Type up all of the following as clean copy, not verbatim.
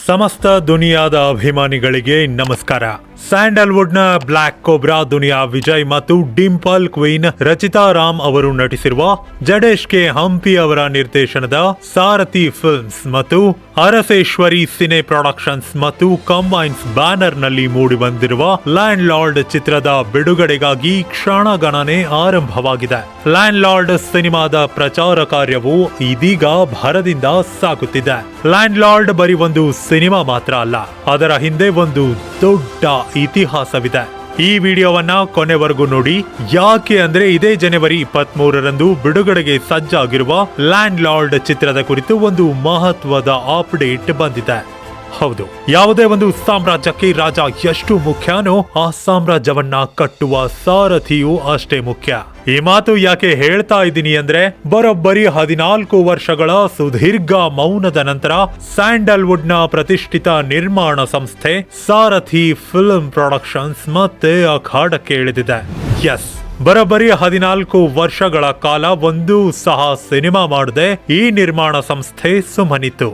ಸಮಸ್ತ ದುನಿಯಾದ ಅಭಿಮಾನಿಗಳಿಗೆ ನಮಸ್ಕಾರ. ಸ್ಯಾಂಡಲ್ವುಡ್ ನ ಬ್ಲಾಕ್ ಕೋಬ್ರಾ ದುನಿಯಾ ವಿಜಯ್ ಮತ್ತು ಡಿಂಪಲ್ ಕ್ವೀನ್ ರಚಿತಾ ರಾಮ್ ಅವರು ನಟಿಸಿರುವ ಜಡೇಶ್ ಕೆ ಹಂಪಿ ಅವರ ನಿರ್ದೇಶನದ ಸಾರಥಿ ಫಿಲ್ಮ್ಸ್ ಮತ್ತು ಅರಸೇಶ್ವರಿ ಸಿನೆ ಪ್ರೊಡಕ್ಷನ್ಸ್ ಮತ್ತು ಕಂಬೈನ್ಸ್ ಬ್ಯಾನರ್ ನಲ್ಲಿ ಮೂಡಿಬಂದಿರುವ ಲ್ಯಾಂಡ್ ಲಾರ್ಡ್ ಚಿತ್ರದ ಬಿಡುಗಡೆಗಾಗಿ ಕ್ಷಣಗಣನೆ ಆರಂಭವಾಗಿದೆ. ಲ್ಯಾಂಡ್ ಲಾರ್ಡ್ ಸಿನಿಮಾದ ಪ್ರಚಾರ ಕಾರ್ಯವು ಇದೀಗ ಭರದಿಂದ ಸಾಗುತ್ತಿದೆ. ಲ್ಯಾಂಡ್ ಲಾರ್ಡ್ ಬರೀ ಒಂದು ಸಿನಿಮಾ ಮಾತ್ರ ಅಲ್ಲ, ಅದರ ಹಿಂದೆ ಒಂದು ದೊಡ್ಡ ಇತಿಹಾಸವಿದೆ. ಈ ವಿಡಿಯೋವನ್ನ ಕೊನೆವರೆಗೂ ನೋಡಿ. ಯಾಕೆ ಅಂದ್ರೆ ಇದೇ ಜನವರಿ 23ರಂದು ಬಿಡುಗಡೆಗೆ ಸಜ್ಜಾಗಿರುವ ಲ್ಯಾಂಡ್ ಲಾರ್ಡ್ ಚಿತ್ರದ ಕುರಿತು ಒಂದು ಮಹತ್ವದ ಅಪ್ಡೇಟ್ ಬಂದಿದೆ. ಹೌದು, ಯಾವುದೇ ಒಂದು ಸಾಮ್ರಾಜ್ಯಕ್ಕೆ ರಾಜ ಎಷ್ಟು ಮುಖ್ಯನೋ ಆ ಸಾಮ್ರಾಜ್ಯವನ್ನ ಕಟ್ಟುವ ಸಾರಥಿಯೂ ಅಷ್ಟೇ ಮುಖ್ಯ. ಈ ಮಾತು ಯಾಕೆ ಹೇಳ್ತಾ ಇದ್ದೀನಿ ಅಂದ್ರೆ ಬರೋಬ್ಬರಿ 14 ವರ್ಷಗಳ ಸುದೀರ್ಘ ಮೌನದ ನಂತರ ಸ್ಯಾಂಡಲ್ವುಡ್ ನ ಪ್ರತಿಷ್ಠಿತ ನಿರ್ಮಾಣ ಸಂಸ್ಥೆ ಸಾರಥಿ ಫಿಲ್ಮ್ ಪ್ರೊಡಕ್ಷನ್ಸ್ ಮತ್ತೆ ಅಖಾಡಕ್ಕೆ ಇಳಿದಿದೆ. ಎಸ್, ಬರೋಬ್ಬರಿ 14 ವರ್ಷಗಳ ಕಾಲ ಒಂದು ಸಹ ಸಿನಿಮಾ ಮಾಡದೆ ಈ ನಿರ್ಮಾಣ ಸಂಸ್ಥೆ ಸುಮ್ಮನಿತ್ತು.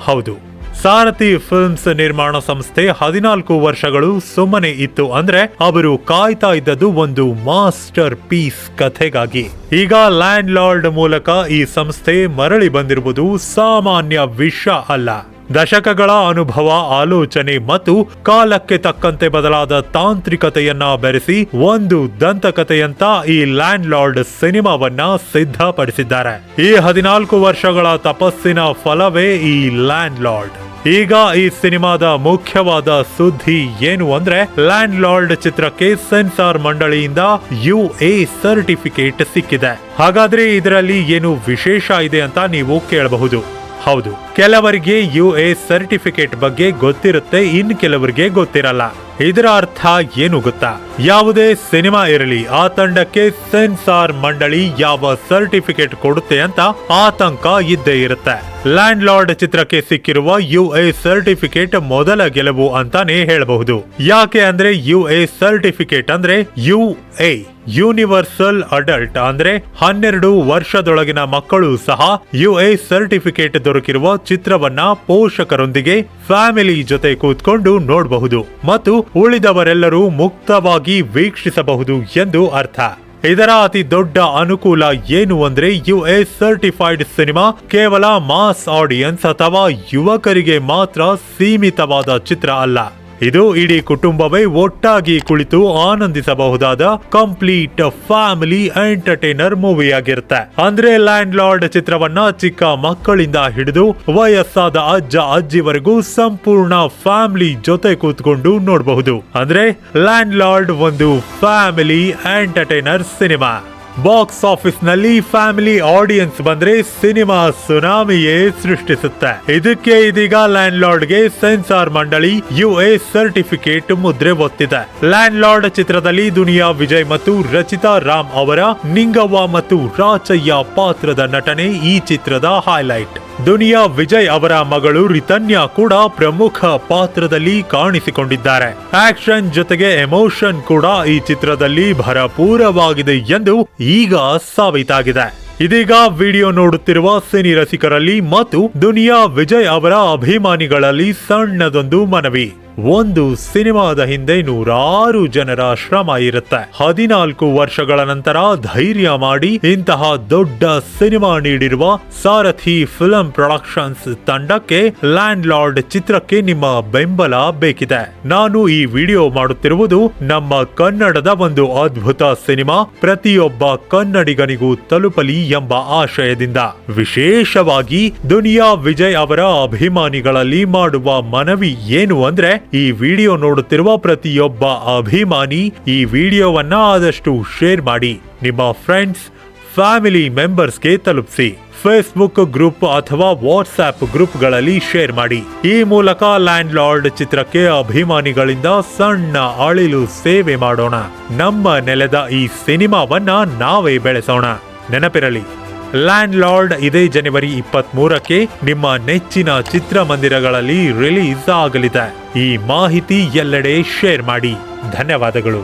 ಹೌದು, ಸಾರಥಿ ಫಿಲ್ಮ್ಸ್ ನಿರ್ಮಾಣ ಸಂಸ್ಥೆ 14 ವರ್ಷಗಳು ಸುಮ್ಮನೆ ಇತ್ತು ಅಂದ್ರೆ ಅವರು ಕಾಯ್ತಾ ಇದ್ದದ್ದು ಒಂದು ಮಾಸ್ಟರ್ ಪೀಸ್ ಕಥೆಗಾಗಿ. ಈಗ ಲ್ಯಾಂಡ್ ಲಾರ್ಡ್ ಮೂಲಕ ಈ ಸಂಸ್ಥೆ ಮರಳಿ ಬಂದಿರುವುದು ಸಾಮಾನ್ಯ ವಿಷಯ ಅಲ್ಲ. ದಶಕಗಳ ಅನುಭವ, ಆಲೋಚನೆ ಮತ್ತು ಕಾಲಕ್ಕೆ ತಕ್ಕಂತೆ ಬದಲಾದ ತಾಂತ್ರಿಕತೆಯನ್ನ ಬೆರೆಸಿ ಒಂದು ದಂತಕಥೆಯಂತ ಈ ಲ್ಯಾಂಡ್ ಲಾರ್ಡ್ ಸಿನಿಮಾವನ್ನ ಸಿದ್ಧಪಡಿಸಿದ್ದಾರೆ. ಈ 14 ವರ್ಷಗಳ ತಪಸ್ಸಿನ ಫಲವೇ ಈ ಲ್ಯಾಂಡ್ ಲಾರ್ಡ್. ಈಗ ಈ ಸಿನಿಮಾದ ಮುಖ್ಯವಾದ ಸುದ್ದಿ ಏನು ಅಂದ್ರೆ ಲ್ಯಾಂಡ್ ಲಾರ್ಡ್ ಚಿತ್ರಕ್ಕೆ ಸೆನ್ಸಾರ್ ಮಂಡಳಿಯಿಂದ UA ಸರ್ಟಿಫಿಕೇಟ್ ಸಿಕ್ಕಿದೆ. ಹಾಗಾದ್ರೆ ಇದರಲ್ಲಿ ಏನು ವಿಶೇಷ ಇದೆ ಅಂತ ನೀವು ಕೇಳಬಹುದು. ಹೌದು, ಕೆಲವರಿಗೆ UA ಸರ್ಟಿಫಿಕೇಟ್ ಬಗ್ಗೆ ಗೊತ್ತಿರುತ್ತೆ, ಇನ್ ಕೆಲವರಿಗೆ ಗೊತ್ತಿರಲ್ಲ. ಇದರ ಅರ್ಥ ಏನು ಗೊತ್ತಾ? ಯಾವುದೇ ಸಿನಿಮಾ ಇರಲಿ, ಆ ತಂಡಕ್ಕೆ ಸೆನ್ಸಾರ್ ಮಂಡಳಿ ಯಾವ ಸರ್ಟಿಫಿಕೇಟ್ ಕೊಡುತ್ತೆ ಅಂತ ಆತಂಕ ಇದ್ದೇ ಇರುತ್ತೆ. ಲ್ಯಾಂಡ್ ಲಾರ್ಡ್ ಚಿತ್ರಕ್ಕೆ ಸಿಕ್ಕಿರುವ UA ಸರ್ಟಿಫಿಕೇಟ್ ಮೊದಲ ಗೆಲುವು ಅಂತಾನೆ ಹೇಳಬಹುದು. ಯಾಕೆ ಅಂದ್ರೆ UA ಸರ್ಟಿಫಿಕೇಟ್ ಅಂದ್ರೆ UA ಯೂನಿವರ್ಸಲ್ ಅಡಲ್ಟ್ ಅಂದ್ರೆ 12 ವರ್ಷದೊಳಗಿನ ಮಕ್ಕಳು ಸಹ UA ಸರ್ಟಿಫಿಕೇಟ್ ದೊರಕಿರುವ ಚಿತ್ರವನ್ನ ಪೋಷಕರೊಂದಿಗೆ ಫ್ಯಾಮಿಲಿ ಜೊತೆ ಕೂತ್ಕೊಂಡು ನೋಡಬಹುದು ಮತ್ತು ಉಳಿದವರೆಲ್ಲರೂ ಮುಕ್ತವಾಗಿ ವೀಕ್ಷಿಸಬಹುದು ಎಂದು ಅರ್ಥ. ಇದರ ಅತಿ ದೊಡ್ಡ ಅನುಕೂಲ ಏನು ಅಂದ್ರೆ UA ಸರ್ಟಿಫೈಡ್ ಸಿನಿಮಾ ಕೇವಲ ಮಾಸ್ ಆಡಿಯನ್ಸ್ ಅಥವಾ ಯುವಕರಿಗೆ ಮಾತ್ರ ಸೀಮಿತವಾದ ಚಿತ್ರ ಅಲ್ಲ. ಇದು ಇಡೀ ಕುಟುಂಬವೇ ಒಟ್ಟಾಗಿ ಕುಳಿತು ಆನಂದಿಸಬಹುದಾದ ಕಂಪ್ಲೀಟ್ ಫ್ಯಾಮಿಲಿ ಎಂಟರ್ಟೈನರ್ ಮೂವಿಯಾಗಿರುತ್ತೆ. ಅಂದ್ರೆ ಲ್ಯಾಂಡ್ ಲಾರ್ಡ್ ಚಿತ್ರವನ್ನ ಚಿಕ್ಕ ಮಕ್ಕಳಿಂದ ಹಿಡಿದು ವಯಸ್ಸಾದ ಅಜ್ಜ ಅಜ್ಜಿವರೆಗೂ ಸಂಪೂರ್ಣ ಫ್ಯಾಮಿಲಿ ಜೊತೆ ಕೂತ್ಕೊಂಡು ನೋಡಬಹುದು. ಅಂದ್ರೆ ಲ್ಯಾಂಡ್ ಲಾರ್ಡ್ ಒಂದು family entertainer cinema. Box office ನಲ್ಲಿ ಫ್ಯಾಮಿಲಿ ಆಡಿಯನ್ಸ್ ಬಂದ್ರೆ ಸಿನಿಮಾ ಸುನಾಮಿಯೇ ಸೃಷ್ಟಿಸುತ್ತೆ. ಇದಕ್ಕೆ ಇದೀಗ ಲ್ಯಾಂಡ್ ಲಾರ್ಡ್ ಗೆ ಸೆನ್ಸಾರ್ ಮಂಡಳಿ UA ಸರ್ಟಿಫಿಕೇಟ್ ಮುದ್ರೆ ಒತ್ತಿದೆ. ಲ್ಯಾಂಡ್ ಲಾರ್ಡ್ ಚಿತ್ರದಲ್ಲಿ ದುನಿಯಾ ವಿಜಯ್ ಮತ್ತು ರಚಿತಾ ರಾಮ್ ಅವರ ನಿಂಗವ್ವ ಮತ್ತು ರಾಚಯ್ಯ ಪಾತ್ರದ ನಟನೆ ಈ ಚಿತ್ರದ ಹೈಲೈಟ್. ದುನಿಯಾ ವಿಜಯ್ ಅವರ ಮಗಳು ರಿತನ್ಯಾ ಕೂಡ ಪ್ರಮುಖ ಪಾತ್ರದಲ್ಲಿ ಕಾಣಿಸಿಕೊಂಡಿದ್ದಾರೆ. ಆಕ್ಷನ್ ಜೊತೆಗೆ ಎಮೋಷನ್ ಕೂಡ ಈ ಚಿತ್ರದಲ್ಲಿ ಭರಪೂರವಾಗಿದೆ ಎಂದು ಈಗ ಸಾಬೀತಾಗಿದೆ. ಇದೀಗ ವಿಡಿಯೋ ನೋಡುತ್ತಿರುವ ಸಿನಿ ರಸಿಕರಲ್ಲಿ ಮತ್ತು ದುನಿಯಾ ವಿಜಯ್ ಅವರ ಅಭಿಮಾನಿಗಳಲ್ಲಿ ಸಣ್ಣದೊಂದು ಮನವಿ. ಒಂದು ಸಿನಿಮಾದ ಹಿಂದೆ 100 ಜನರ ಶ್ರಮ ಇರುತ್ತೆ. 14 ವರ್ಷಗಳ ನಂತರ ಧೈರ್ಯ ಮಾಡಿ ಇಂತಹ ದೊಡ್ಡ ಸಿನಿಮಾ ನೀಡಿರುವ ಸಾರಥಿ ಫಿಲ್ಮ್ ಪ್ರೊಡಕ್ಷನ್ಸ್ ತಂಡಕ್ಕೆ ಲ್ಯಾಂಡ್ ಲಾರ್ಡ್ ಚಿತ್ರಕ್ಕೆ ನಿಮ್ಮ ಬೆಂಬಲ ಬೇಕಿದೆ. ನಾನು ಈ ವಿಡಿಯೋ ಮಾಡುತ್ತಿರುವುದು ನಮ್ಮ ಕನ್ನಡದ ಒಂದು ಅದ್ಭುತ ಸಿನಿಮಾ ಪ್ರತಿಯೊಬ್ಬ ಕನ್ನಡಿಗನಿಗೂ ತಲುಪಲಿ ಎಂಬ ಆಶಯದಿಂದ. ವಿಶೇಷವಾಗಿ ದುನಿಯಾ ವಿಜಯ್ ಅವರ ಅಭಿಮಾನಿಗಳಲ್ಲಿ ಮಾಡುವ ಮನವಿ ಏನು ಅಂದ್ರೆ ಈ ವಿಡಿಯೋ ನೋಡುತ್ತಿರುವ ಪ್ರತಿಯೊಬ್ಬ ಅಭಿಮಾನಿ ಈ ವಿಡಿಯೋವನ್ನ ಆದಷ್ಟು ಶೇರ್ ಮಾಡಿ, ನಿಮ್ಮ ಫ್ರೆಂಡ್ಸ್ ಫ್ಯಾಮಿಲಿ ಮೆಂಬರ್ಸ್ಗೆ ತಲುಪಿಸಿ. ಫೇಸ್ಬುಕ್ ಗ್ರೂಪ್ ಅಥವಾ ವಾಟ್ಸ್ಆಪ್ ಗ್ರೂಪ್ಗಳಲ್ಲಿ ಶೇರ್ ಮಾಡಿ. ಈ ಮೂಲಕ ಲ್ಯಾಂಡ್ ಲಾರ್ಡ್ ಚಿತ್ರಕ್ಕೆ ಅಭಿಮಾನಿಗಳಿಂದ ಸಣ್ಣ ಅಳಿಲು ಸೇವೆ ಮಾಡೋಣ. ನಮ್ಮ ನೆಲದ ಈ ಸಿನಿಮಾವನ್ನ ನಾವೇ ಬೆಳೆಸೋಣ. ನೆನಪಿರಲಿ, ಲ್ಯಾಂಡ್ ಲಾರ್ಡ್ ಇದೇ ಜನವರಿ 23ಕ್ಕೆ ನಿಮ್ಮ ನೆಚ್ಚಿನ ಚಿತ್ರಮಂದಿರಗಳಲ್ಲಿ ರಿಲೀಸ್ ಆಗಲಿದೆ. ಈ ಮಾಹಿತಿ ಎಲ್ಲೆಡೆ ಶೇರ್ ಮಾಡಿ. ಧನ್ಯವಾದಗಳು.